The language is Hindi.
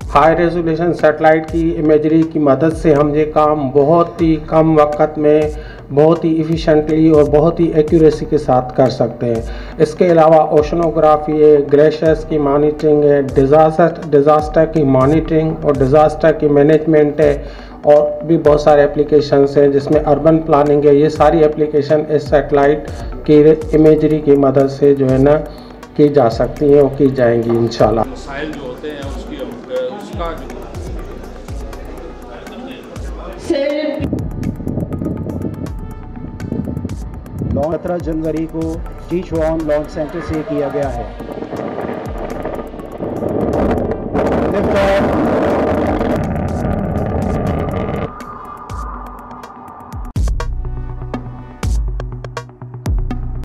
हाई रेजोल्यूशन सैटेलाइट की इमेजरी की मदद से हम ये काम बहुत ही कम वक्त में बहुत ही इफ़िशेंटली और बहुत ही एक्यूरेसी के साथ कर सकते हैं। इसके अलावा ओशनोग्राफी है, ग्लेशियर्स की मॉनिटरिंग है, डिज़ास्टर की मॉनिटरिंग और डिज़ास्टर की मैनेजमेंट है, और भी बहुत सारे एप्लीकेशंस हैं जिसमें अर्बन प्लानिंग है। ये सारी एप्लीकेशन इस सैटेलाइट की इमेजरी की मदद से जो है ना की जा सकती हैं और की जाएंगी इंशाल्लाह। मसाइल जो होते हैं उसका 17 जनवरी को जीचुआन लॉन्च सेंटर से किया गया है।